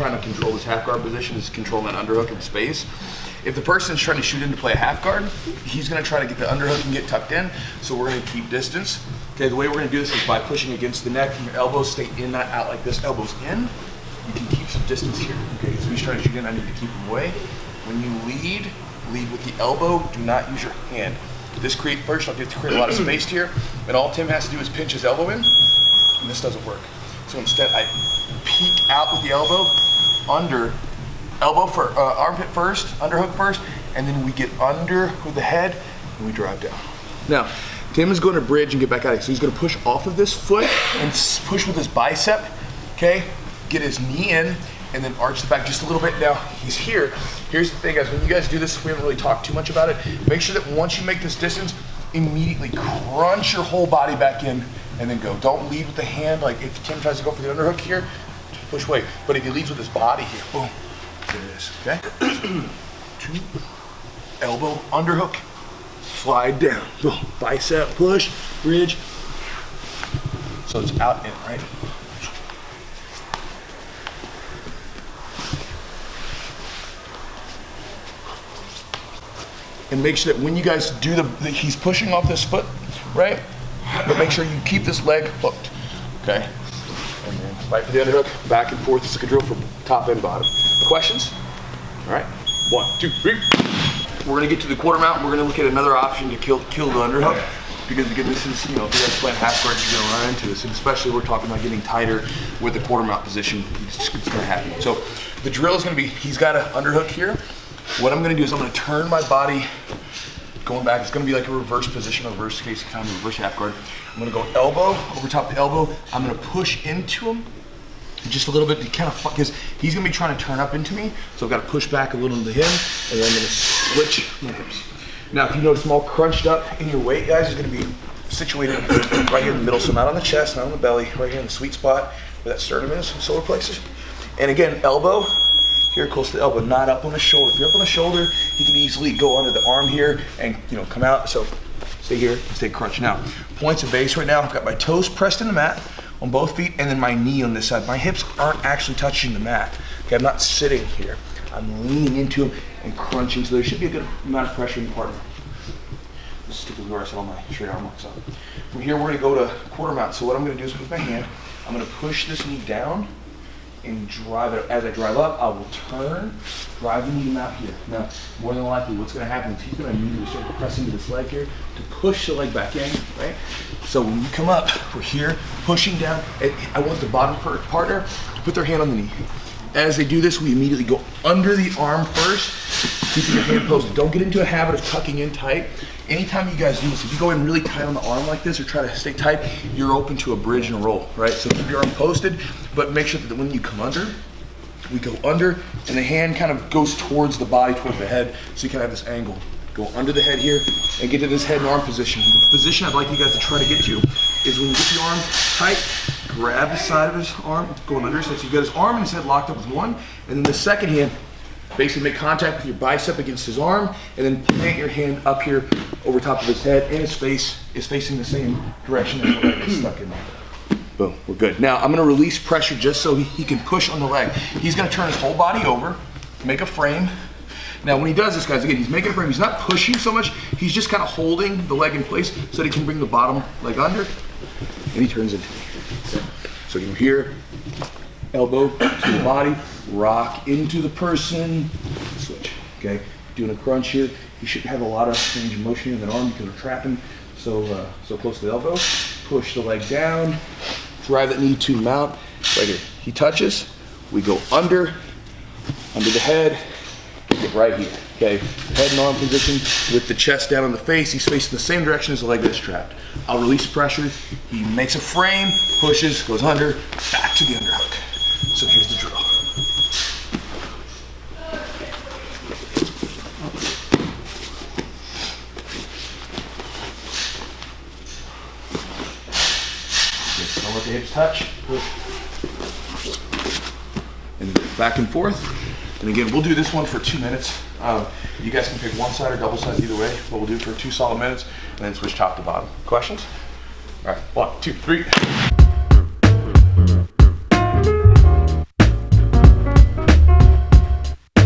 trying to control this half guard position, is controlling that underhook in space. If the person is trying to shoot in to play a half guard, he's gonna try to get the underhook and get tucked in, so we're gonna keep distance. Okay, the way we're gonna do this is by pushing against the neck, and your elbows stay in, not out like this, elbows in. You can keep some distance here, okay? So he's trying to shoot in, I need to keep him away. When you lead with the elbow, do not use your hand. This first I'll get to create a lot of space here, and all Tim has to do is pinch his elbow in, and this doesn't work. So instead, I peek out with the elbow, under, elbow for armpit first, underhook first, and then we get under with the head, and we drive down. Now, Tim is going to bridge and get back out of here. So he's going to push off of this foot and push with his bicep, okay? Get his knee in, and then arch the back just a little bit. Now, he's here. Here's the thing, guys. When you guys do this, we haven't really talked too much about it. Make sure that once you make this distance, immediately crunch your whole body back in, and then go. Don't lead with the hand. Like if Tim tries to go for the underhook here, just push away. But if he leads with his body here, boom, there it is, okay? 2, elbow, underhook, slide down, boom, bicep, push, bridge. So it's out in, right? And make sure that when you guys do he's pushing off this foot, right? But make sure you keep this leg hooked, okay? And then right for the underhook, back and forth. It's like a drill for top and bottom. Questions? All right, 1, 2, 3. We're gonna get to the quarter mount, and we're gonna look at another option to kill the underhook. Because this is, you know, if you guys playing half guard, you're gonna run into this. And especially we're talking about getting tighter with the quarter mount position. It's gonna happen. So the drill is gonna be, he's got an underhook here. What I'm gonna do is I'm gonna turn my body going back. It's gonna be like a reverse position, reverse case, kind of reverse half guard. I'm gonna go elbow, over top the elbow. I'm gonna push into him just a little bit to kind of fuck, because he's gonna be trying to turn up into me. So I've gotta push back a little into him, and then I'm gonna switch my hips. Now, if you notice I'm all crunched up in your weight, guys, is gonna be situated right here in the middle. So not on the chest, not on the belly, right here in the sweet spot where that sternum is, solar plexus. And again, elbow, here close to the elbow, not up on the shoulder. If you're up on the shoulder, you can easily go under the arm here and, you know, come out. So stay here and stay crunched. Now, points of base right now, I've got my toes pressed in the mat on both feet, and then my knee on this side. My hips aren't actually touching the mat. Okay, I'm not sitting here. I'm leaning into them and crunching, so there should be a good amount of pressure in the partner. This is typically where I set all my straight arm locks up. From here, we're gonna go to quarter mount. So what I'm gonna do is with my hand, I'm gonna push this knee down and drive it. As I drive up, I will turn, drive the knee out here. Now, more than likely, what's gonna happen is he's gonna immediately start pressing to this leg here to push the leg back in, right? So when we come up, we're here, pushing down. I want the bottom partner to put their hand on the knee. As they do this, we immediately go under the arm first, keeping your hand posted. Don't get into a habit of tucking in tight. Anytime you guys do this, if you go in really tight on the arm like this or try to stay tight, you're open to a bridge and a roll, right? So keep your arm posted, but make sure that when you come under, we go under, and the hand kind of goes towards the body, towards the head, so you kind of have this angle. Go under the head here and get to this head and arm position. The position I'd like you guys to try to get to is when you get your arm tight, grab the side of his arm, going under, so you've got his arm and his head locked up with one, and then the second hand, basically make contact with your bicep against his arm, and then plant your hand up here over top of his head, and his face is facing the same direction as the leg is stuck in there. Boom, we're good. Now I'm gonna release pressure just so he can push on the leg. He's gonna turn his whole body over, make a frame. Now when he does this, guys, again, he's making a frame. He's not pushing so much, he's just kind of holding the leg in place so that he can bring the bottom leg under, and he turns into me. Okay. So you're here, elbow to the body, rock into the person, switch, okay? Doing a crunch here. You shouldn't have a lot of range of motion in that arm because we're trapping so close to the elbow. Push the leg down, drive that knee to mount, right here. He touches, we go under the head, get right here, okay? Head and arm position with the chest down on the face. He's facing the same direction as the leg that's trapped. I'll release pressure. He makes a frame, pushes, goes under, back to the underhook. So here's the drill. Don't let the hips touch, push. And back and forth. And again, we'll do this one for 2 minutes. You guys can pick one side or double sides either way, but we'll do it for 2 solid minutes and then switch top to bottom. Questions? All right, 1, 2, 3.